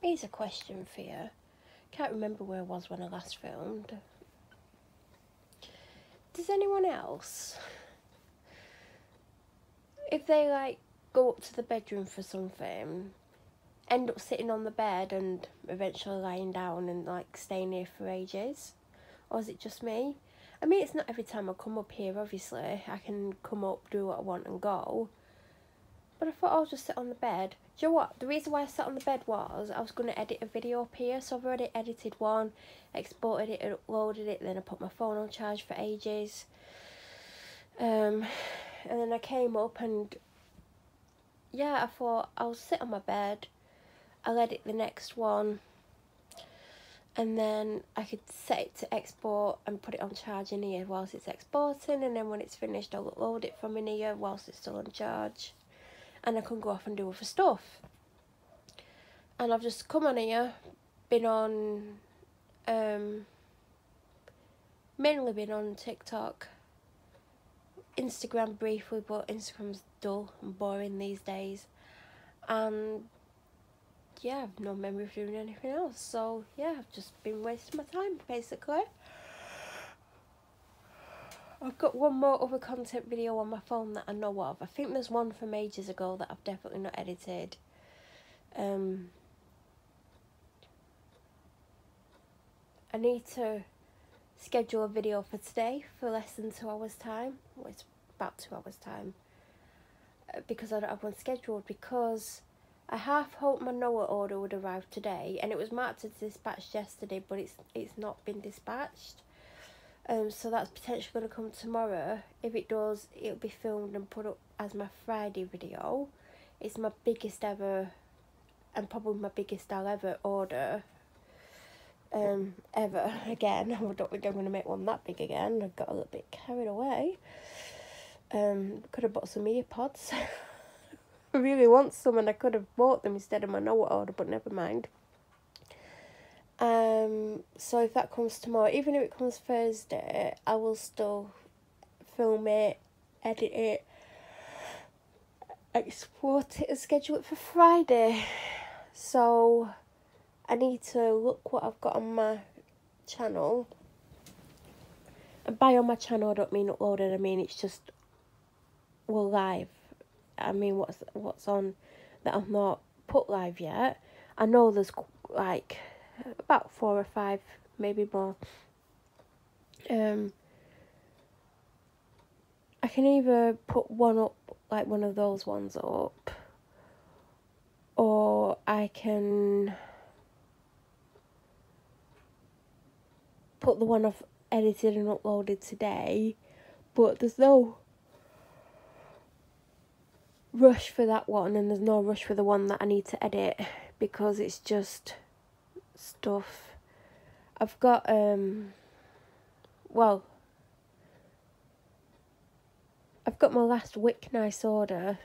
Here's a question for you. Can't remember where I was when I last filmed. Does anyone else, if they like go up to the bedroom for something, end up sitting on the bed and eventually lying down and like staying here for ages? Or is it just me? I mean, it's not every time I come up here, obviously. I can come up, do what I want and go. But I thought I'll just sit on the bed. Do you know what? The reason why I sat on the bed was I was going to edit a video up here. So I've already edited one, exported it, uploaded it. Then I put my phone on charge for ages. And then I came up and, yeah, I thought I'll sit on my bed. I'll edit the next one. And then I could set it to export and put it on charge in here whilst it's exporting. And then when it's finished, I'll upload it from in here whilst it's still on charge. And I can go off and do other stuff. And I've just come on here, been on, mainly been on TikTok, Instagram briefly, but Instagram's dull and boring these days. And yeah, I've no memory of doing anything else. So yeah, I've just been wasting my time, basically. I've got one more other content video on my phone that I know of. I think there's one from ages ago that I've definitely not edited. I need to schedule a video for today for less than 2 hours time. Well, it's about 2 hours time. Because I don't have one scheduled, because I half hoped my Noah order would arrive today, and it was marked as dispatched yesterday, but it's not been dispatched. So that's potentially going to come tomorrow. If it does, it'll be filmed and put up as my Friday video. It's my biggest ever, and probably my biggest I'll ever order. Ever again. I don't think I'm going to make one that big again. I got a little bit carried away. Could have bought some earpods. I really want some, and I could have bought them instead of my Noah order, but never mind. So if that comes tomorrow, even if it comes Thursday, I will still film it, edit it, export it and schedule it for Friday. So I need to look what I've got on my channel. And by on my channel I don't mean uploaded, I mean it's just, well, live. I mean what's on that I've not put live yet. I know there's like about 4 or 5, maybe more. I can either put one up, like one of those ones up, or I can put the one I've edited and uploaded today, but there's no rush for that one, and there's no rush for the one that I need to edit, because it's just stuff. I've got well, I've got my last Wick Nice order.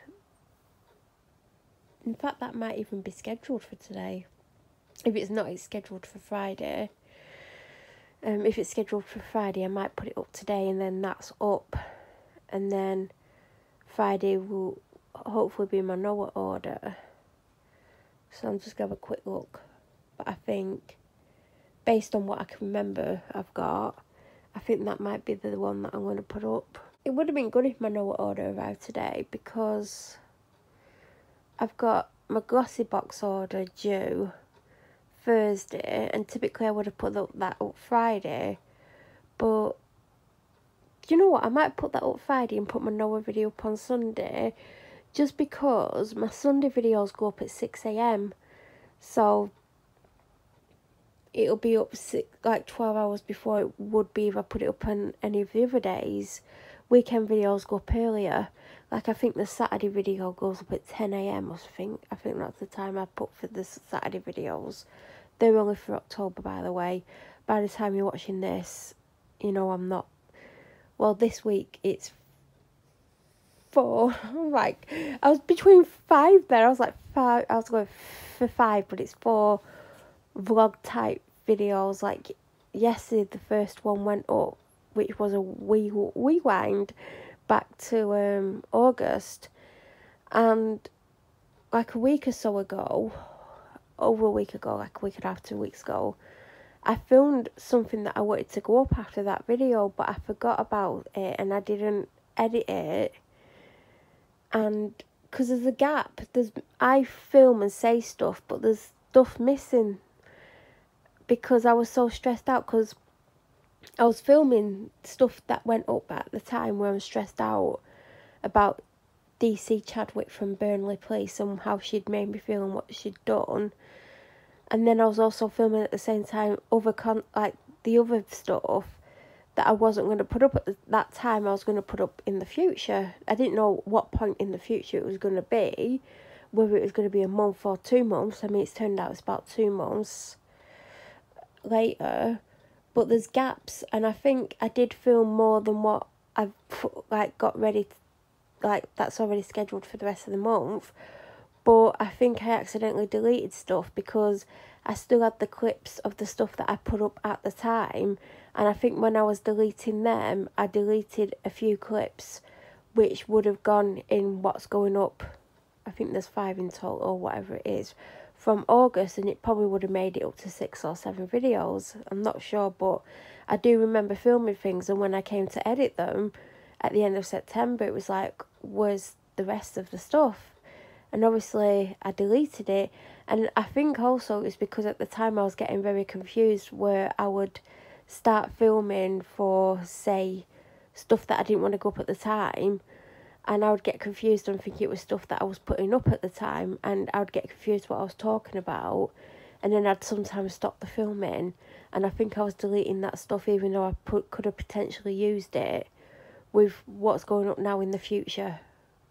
In fact, that might even be scheduled for today. If it's not, it's scheduled for Friday. If it's scheduled for Friday, I might put it up today, and then that's up. And then Friday will hopefully be my Noah order. So I'm just going to have a quick look. But I think, based on what I can remember I've got, I think that might be the one that I'm going to put up. It would have been good if my Noah order arrived today, because I've got my glossy box order due Thursday, and typically I would have put that up Friday. But you know what, I might put that up Friday and put my Noah video up on Sunday, just because my Sunday videos go up at 6 AM. So it'll be up like 12 hours before it would be if I put it up on any of the other days. Weekend videos go up earlier. Like, I think the Saturday video goes up at 10 AM or something. I think that's the time I put for the Saturday videos. They're only for October, by the way. By the time you're watching this, you know I'm not... Well, this week it's 4. I'm like, I was between 5 there. I was like 5. I was going for 5, but it's 4 vlog type videos. Like, yesterday the first one went up, which was a rewind back to August, and like a week or so ago over a week ago, like a week and a half, 2 weeks ago, I filmed something that I wanted to go up after that video, but I forgot about it and I didn't edit it. And because there's a gap, I film and say stuff, but there's stuff missing because I was so stressed out, because I was filming stuff that went up at the time where I'm stressed out about DC Chadwick from Burnley Police and how she'd made me feel and what she'd done. And then I was also filming at the same time like the other stuff that I wasn't going to put up at that time. I was going to put up in the future. I didn't know what point in the future it was going to be, whether it was going to be a month or 2 months. I mean, it's turned out it's about 2 months later, but there's gaps, and I think I did film more than what I've got ready that's already scheduled for the rest of the month. But I think I accidentally deleted stuff because I still had the clips of the stuff that I put up at the time, and I think when I was deleting them, I deleted a few clips which would have gone in what's going up. I think there's 5 in total or whatever it is from August, and it probably would have made it up to 6 or 7 videos. I'm not sure, but I do remember filming things, and when I came to edit them at the end of September, it was like, where's the rest of the stuff? And obviously I deleted it. And I think also it's because at the time I was getting very confused, where I would start filming for, say, stuff that I didn't want to go up at the time, and I would get confused and think it was stuff that I was putting up at the time, and I would get confused what I was talking about, and then I'd sometimes stop the filming, and I think I was deleting that stuff even though I could have potentially used it with what's going up now in the future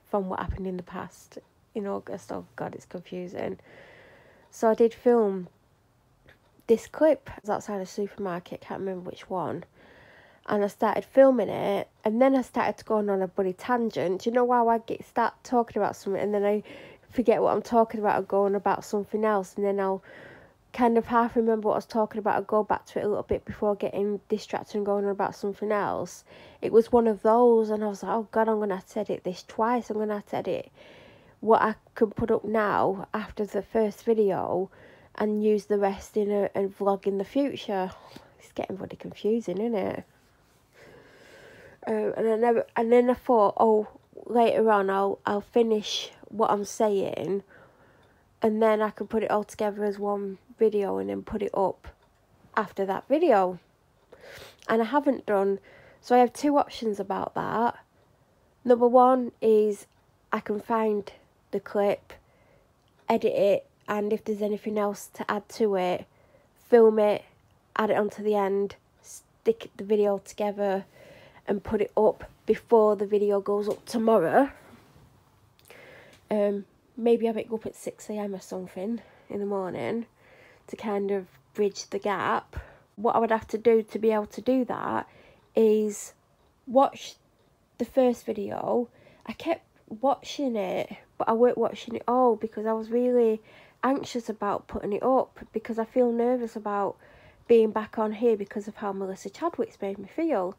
from what happened in the past in August. Oh God, it's confusing. So I did film this clip. I was outside a supermarket, can't remember which one, and I started filming it, and then I started going on a bloody tangent. Do you know how I start talking about something and then I forget what I'm talking about and go on about something else, and then I'll kind of half remember what I was talking about and go back to it a little bit before getting distracted and going on about something else. It was one of those, and I was like, oh God, I'm going to have to edit this twice. I'm going to have to edit what I can put up now after the first video and use the rest in a vlog in the future. It's getting really confusing, isn't it? And then I thought, oh, later on I'll finish what I'm saying, and then I can put it all together as one video and then put it up after that video. And I haven't done, so I have 2 options about that. Number 1 is I can find the clip, edit it, and if there's anything else to add to it, film it, add it onto the end, stick the video together and put it up before the video goes up tomorrow. Maybe have it go up at 6 AM or something in the morning to kind of bridge the gap. What I would have to do to be able to do that is watch the first video. I kept watching it, but I weren't watching it all because I was really anxious about putting it up, because I feel nervous about being back on here because of how Melissa Chadwick's made me feel.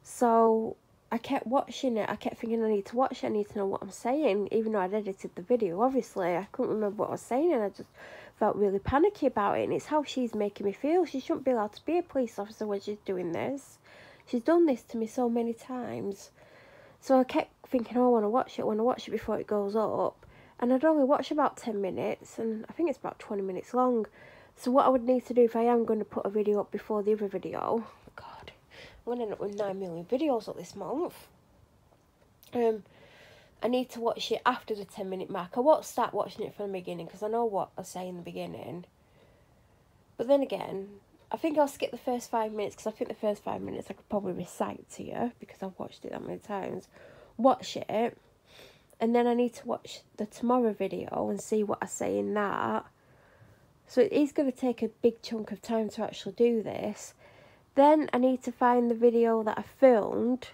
So I kept watching it. I kept thinking, I need to watch it, I need to know what I'm saying, even though I'd edited the video. Obviously I couldn't remember what I was saying, and I just felt really panicky about it. And it's how she's making me feel. She shouldn't be allowed to be a police officer when she's doing this. She's done this to me so many times. So I kept thinking, oh, I want to watch it before it goes up. And I'd only watch about 10 minutes, and I think it's about 20 minutes long. So what I would need to do if I am going to put a video up before the other video, God, I'm going to end up with 9 million videos up this month. I need to watch it after the 10-minute mark. I won't start watching it from the beginning because I know what I say in the beginning. But then again, I think I'll skip the first 5 minutes, because I think the first 5 minutes I could probably recite to you because I've watched it that many times. Watch it, and then I need to watch the tomorrow video and see what I say in that. So it is going to take a big chunk of time to actually do this. Then I need to find the video that I filmed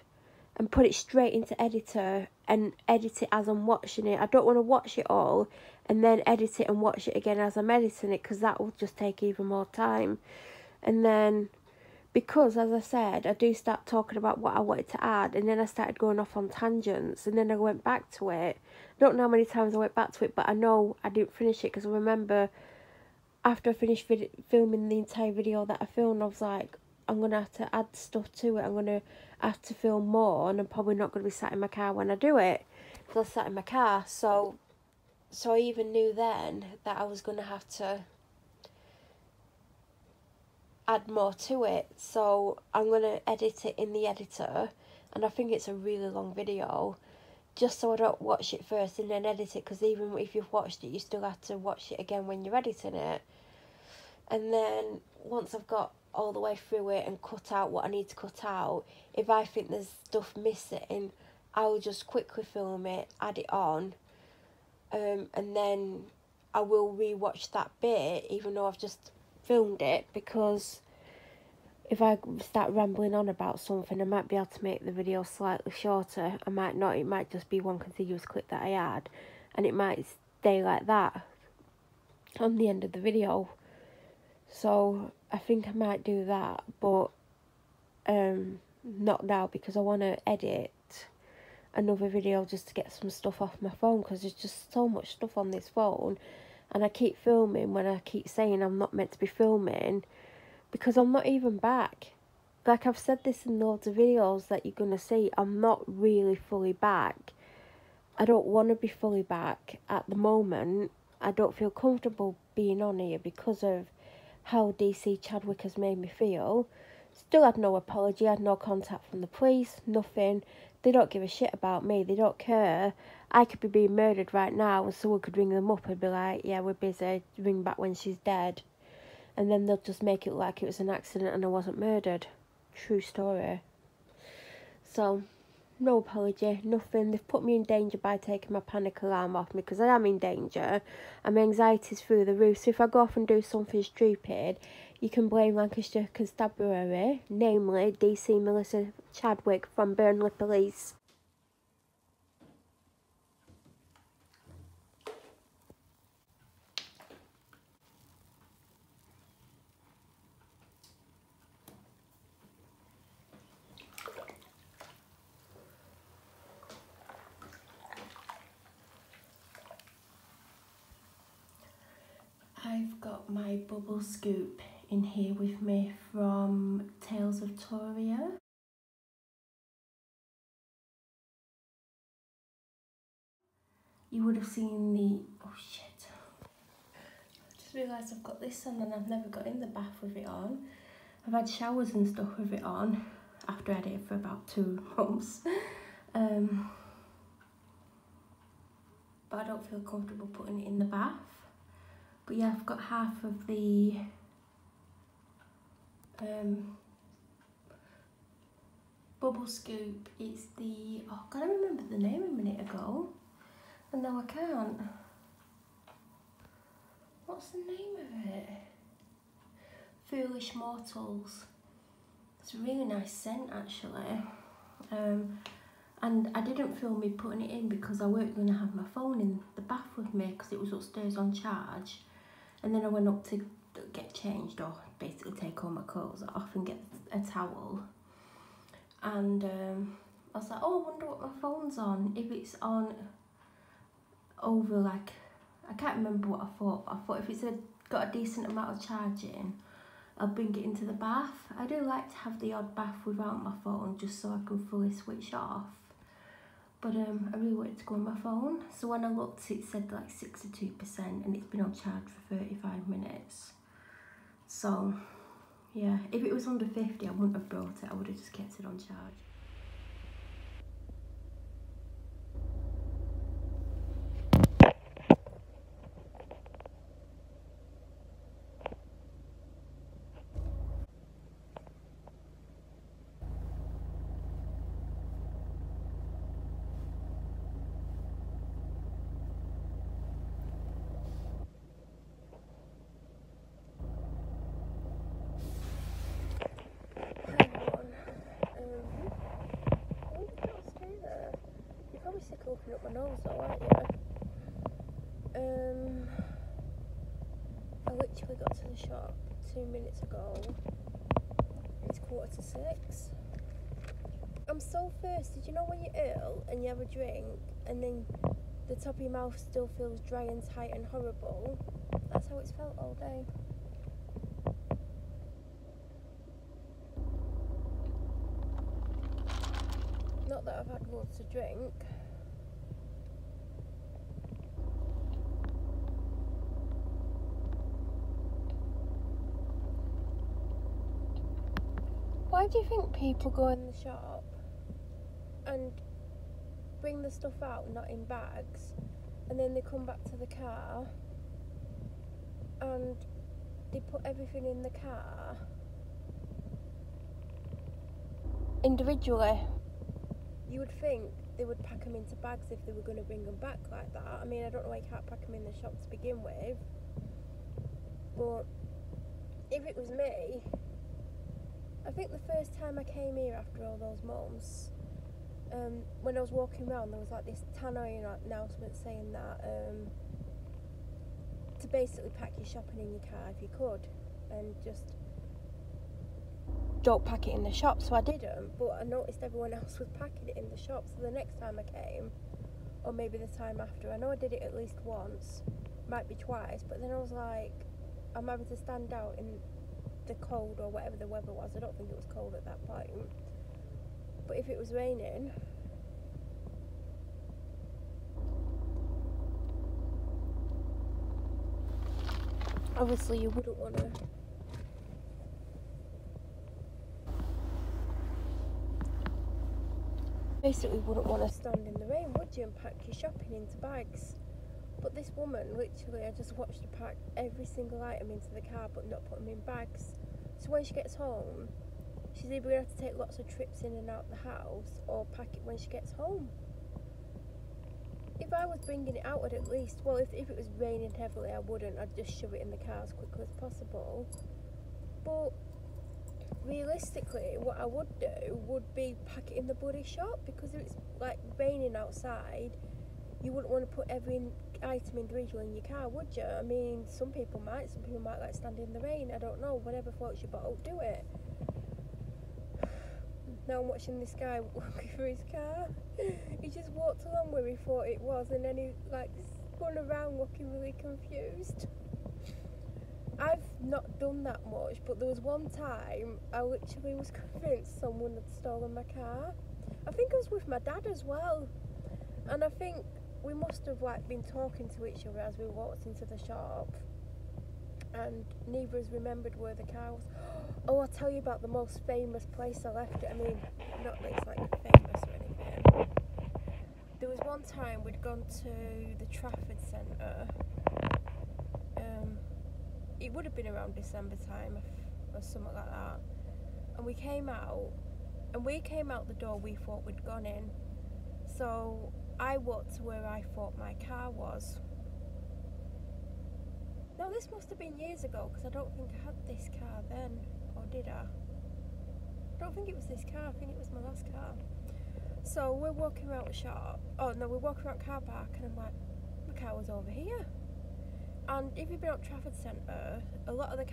and put it straight into editor and edit it as I'm watching it. I don't want to watch it all and then edit it and watch it again as I'm editing it, because that will just take even more time. And then, because as I said, I do start talking about what I wanted to add, and then I started going off on tangents, and then I went back to it. I don't know how many times I went back to it, but I know I didn't finish it because I remember after I finished filming the entire video that I filmed, I was like, I'm going to have to add stuff to it. I'm going to have to film more, and I'm probably not going to be sat in my car when I do it, because I sat in my car. So I even knew then that I was going to have to add more to it. So I'm going to edit it in the editor, and I think it's a really long video, just so I don't watch it first and then edit it, because even if you've watched it, you still have to watch it again when you're editing it. And then once I've got all the way through it and cut out what I need to cut out, if I think there's stuff missing, I will just quickly film it, add it on, and then I will re-watch that bit even though I've just filmed it, because if I start rambling on about something, I might be able to make the video slightly shorter. I might not. It might just be one contiguous clip that I add, and it might stay like that on the end of the video. So I think I might do that, but not now, because I want to edit another video just to get some stuff off my phone, because there's just so much stuff on this phone, and I keep filming when I keep saying I'm not meant to be filming, because I'm not even back. Like I've said this in loads of videos that you're going to see, I'm not really fully back. I don't want to be fully back at the moment. I don't feel comfortable being on here because of how DC Chadwick has made me feel. Still had no apology, had no contact from the police, nothing. They don't give a shit about me, they don't care. I could be being murdered right now and someone could ring them up and be like, yeah, we're busy, ring back when she's dead. And then they'll just make it like it was an accident and I wasn't murdered. True story. So, no apology, nothing. They've put me in danger by taking my panic alarm off me, because I am in danger and my anxiety's through the roof. So if I go off and do something stupid, you can blame Lancashire Constabulary, namely DC Melissa Chadwick from Burnley Police. I've got my bubble scoop in here with me from Tales of Toria. You would have seen the... oh shit. I just realised I've got this on and I've never got in the bath with it on. I've had showers and stuff with it on after I had it for about 2 months. But I don't feel comfortable putting it in the bath. But yeah, I've got half of the bubble scoop. It's the... oh god, I remember the name a minute ago. And now I can't. What's the name of it? Foolish Mortals. It's a really nice scent actually. And I didn't film me putting it in because I weren't going to have my phone in the bath with me because it was upstairs on charge. And then I went up to get changed, or basically take all my clothes off and get a towel. And I was like, oh, I wonder what my phone's on. If it's on over, like, I can't remember what I thought, but I thought if it's got a decent amount of charging, I'll bring it into the bath. I do like to have the odd bath without my phone, just so I can fully switch off. But I really wanted to go on my phone. So when I looked, it said like 62% and it's been on charge for 35 minutes. So yeah, if it was under 50, I wouldn't have brought it. I would have just kept it on charge. Open up my nose though, aren't you? I literally got to the shop 2 minutes ago. It's 5:45. I'm so thirsty. Do you know when you're ill and you have a drink and then the top of your mouth still feels dry and tight and horrible? That's that's how it's felt all day. Not that I've had loads to drink. Why do you think people go in the shop and bring the stuff out not in bags, and then they come back to the car and they put everything in the car individually? You would think they would pack them into bags if they were going to bring them back like that. I mean, I don't know why you can't pack them in the shop to begin with, but if it was me, I think the first time I came here after all those months, when I was walking around, there was like this tannoy announcement saying that to basically pack your shopping in your car if you could, and just don't pack it in the shop. So I didn't, but I noticed everyone else was packing it in the shop. So the next time I came, or maybe the time after, I know I did it at least once, might be twice, but then I was like, I'm having to stand out in the cold or whatever the weather was. I don't think it was cold at that point, but if it was raining, obviously you wouldn't want to stand in the rain, would you, and pack your shopping into bags. But this woman, literally, I just watched her pack every single item into the car but not put them in bags. So when she gets home, she's either going to have to take lots of trips in and out the house or pack it when she gets home. If I was bringing it out, I'd at least, well, if it was raining heavily, I wouldn't. I'd just shove it in the car as quickly as possible. But realistically, what I would do would be pack it in the bloody shop, because if it's like raining outside, you wouldn't want to put every item individually in your car, would you? I mean, some people might like standing in the rain, I don't know, whatever floats your boat, do it. Now I'm watching this guy walking through his car. He just walked along where he thought it was, and then he like spun around looking really confused. I've not done that much, but there was one time I literally was convinced someone had stolen my car. I think I was with my dad as well, and I think we must have like been talking to each other as we walked into the shop, and neither of us remembered where the car was. Oh, I'll tell you about the most famous place I left it. I mean, not that it's like famous or anything. There was one time we'd gone to the Trafford Centre. It would have been around December time or something like that. And we came out the door we thought we'd gone in. So I walked to where I thought my car was. Now this must have been years ago, because I don't think I had this car then, or did I? I don't think it was this car, I think it was my last car. So we're walking around the shop, we're walking around car park, and I'm like, my car was over here. And if you've been at Trafford Centre, a lot of the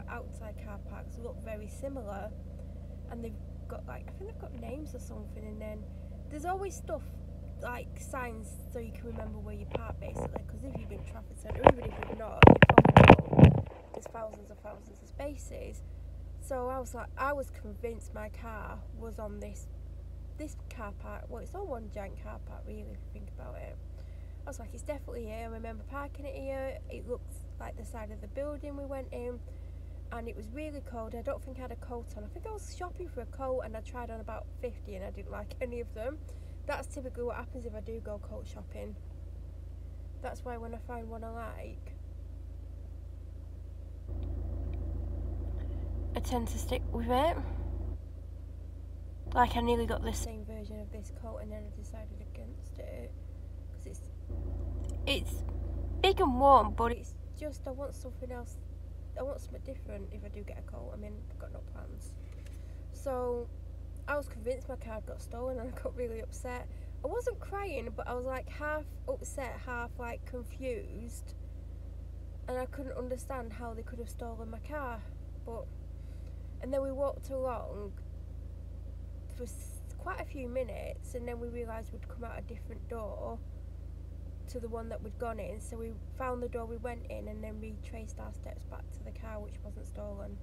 outside car parks look very similar, and they've got like, I think they've got names or something, and then there's always stuff like signs so you can remember where you park, basically, because if you've been to Trafford Centre, even if you've not, you probably know there's thousands of spaces. So I was convinced my car was on this car park. Well, it's all one giant car park really, if you think about it. I was like, it's definitely here. I remember parking it here. It looked like the side of the building we went in, and it was really cold. I don't think I had a coat on. I think I was shopping for a coat, and I tried on about 50 and I didn't like any of them. That's typically what happens if I do go coat shopping. That's why when I find one I like, I tend to stick with it. Like, I nearly got the same version of this coat and then I decided against it, because it's big and warm, but it's just, I want something else. I want something different if I do get a coat. I mean, I've got no plans. So I was convinced my car got stolen, and I got really upset. I wasn't crying, but I was like half upset, half like confused, and I couldn't understand how they could have stolen my car. And then we walked along for quite a few minutes, and then we realised we'd come out a different door to the one that we'd gone in, so we found the door we went in and then retraced our steps back to the car, which wasn't stolen.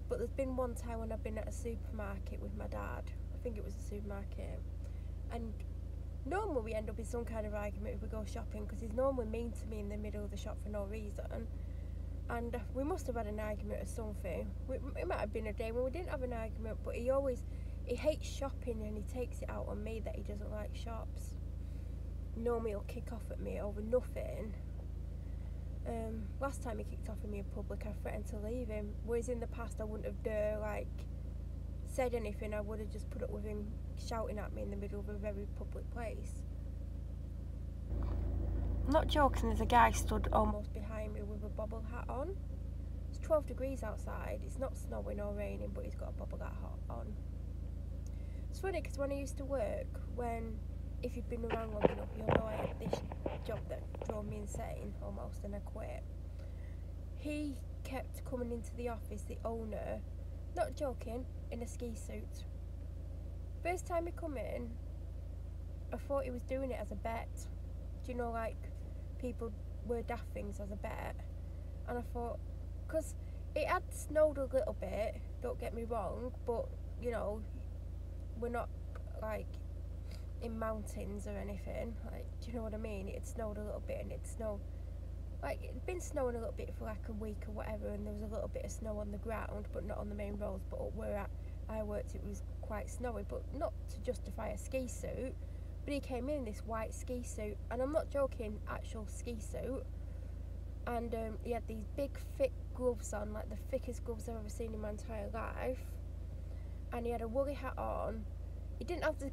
But there's been one time when I've been at a supermarket with my dad. I think it was a supermarket, and normally we end up in some kind of argument if we go shopping, because he's normally mean to me in the middle of the shop for no reason. And we must have had an argument or something. It might have been a day when we didn't have an argument, but he hates shopping, and he takes it out on me that he doesn't like shops. Normally he'll kick off at me over nothing. Last time he kicked off at me in public, I threatened to leave him, whereas in the past I wouldn't have dare said anything. I would have just put up with him shouting at me in the middle of a very public place. I'm not joking, there's a guy stood almost behind me with a bobble hat on. It's 12 degrees outside, it's not snowing or raining, but he's got a bobble hat on. It's funny because when I used to work, if you've been around long enough, you'll know I had this job that drove me insane almost, and I quit. He kept coming into the office, the owner, not joking, in a ski suit. First time he come in, I thought he was doing it as a bet. Do you know, like, people wear daft things as a bet? And I thought, because it had snowed a little bit, don't get me wrong, but, you know, we're not, like, in mountains or anything. Like, do you know what I mean? It had snowed a little bit, and it'd been snowing a little bit for like a week or whatever, and there was a little bit of snow on the ground, but not on the main roads. But up where I worked, it was quite snowy, but not to justify a ski suit. But he came in this white ski suit, and I'm not joking, actual ski suit. And he had these big thick gloves on, like the thickest gloves I've ever seen in my entire life. And he had a woolly hat on. He didn't have the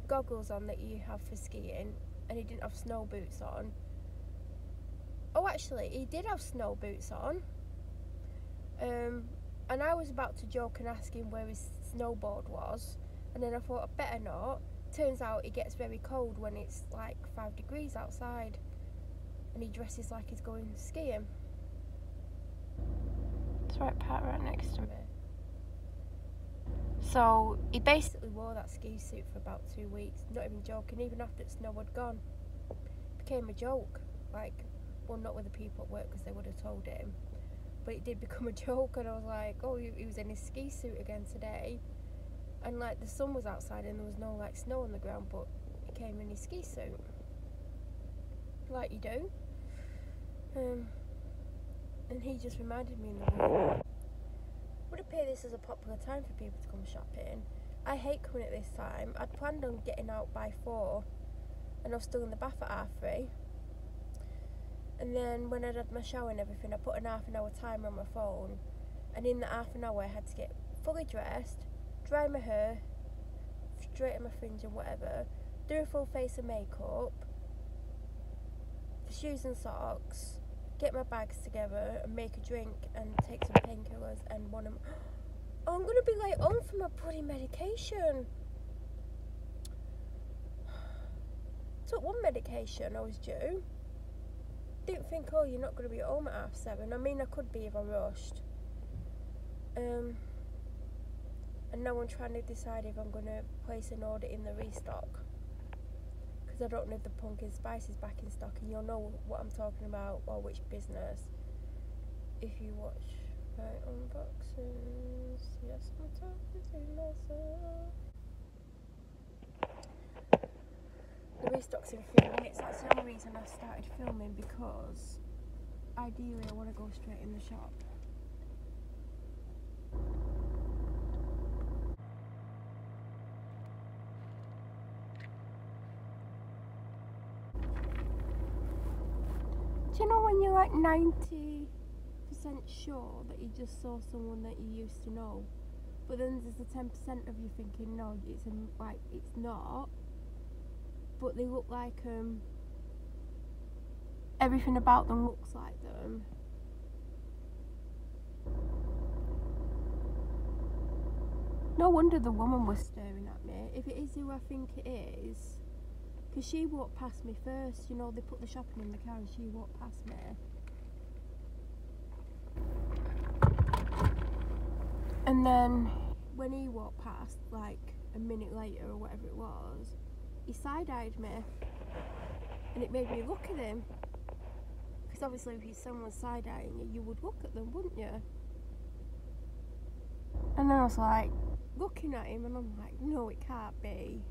goggles on that you have for skiing, and he didn't have snow boots on. Oh, actually, he did have snow boots on. And I was about to joke and ask him where his snowboard was, and then I thought I better not. Turns out it gets very cold when it's like 5 degrees outside, and he dresses like he's going skiing. It's right part right next to me. So he basically wore that ski suit for about 2 weeks, not even joking, even after the snow had gone. It became a joke, like, well, not with the people at work because they would have told him, but it did become a joke, and I was like, oh, he was in his ski suit again today, and like the sun was outside and there was no like snow on the ground, but he came in his ski suit, like you do. And he just reminded me in the morning. Would appear this is a popular time for people to come shopping. I hate coming at this time. I'd planned on getting out by 4, and I was still in the bath at 3:30. And then when I'd had my shower and everything, I put an half an hour timer on my phone, and in that half an hour I had to get fully dressed, dry my hair, straighten my fringe and whatever, do a full face of makeup, shoes and socks, get my bags together and make a drink and take some painkillers and oh, I'm gonna be late home for my bloody medication. Took one medication, I was due. Didn't think, oh, you're not gonna be at home at 7:30. I mean, I could be if I rushed. And now I'm trying to decide if I'm gonna place an order in the restock, because I don't know if the pumpkin spice is back in stock, and you'll know what I'm talking about, or which business, if you watch my unboxings. Yes, I'm talking to myself. The restock's in 3 minutes. That's the only reason I started filming, because ideally I want to go straight in the shop. Do you know when you're like 90% sure that you just saw someone that you used to know, but then there's the 10% of you thinking, no, it's not, but they look like everything about them looks like them. No wonder the woman was staring at me. If it is who I think it is, because she walked past me first. You know, they put the shopping in the car and she walked past me. And then when he walked past, like a minute later or whatever it was, he side-eyed me. And it made me look at him. Because obviously if someone's side-eyeing you, you would look at them, wouldn't you? And then I was like, looking at him and I'm like, no, it can't be.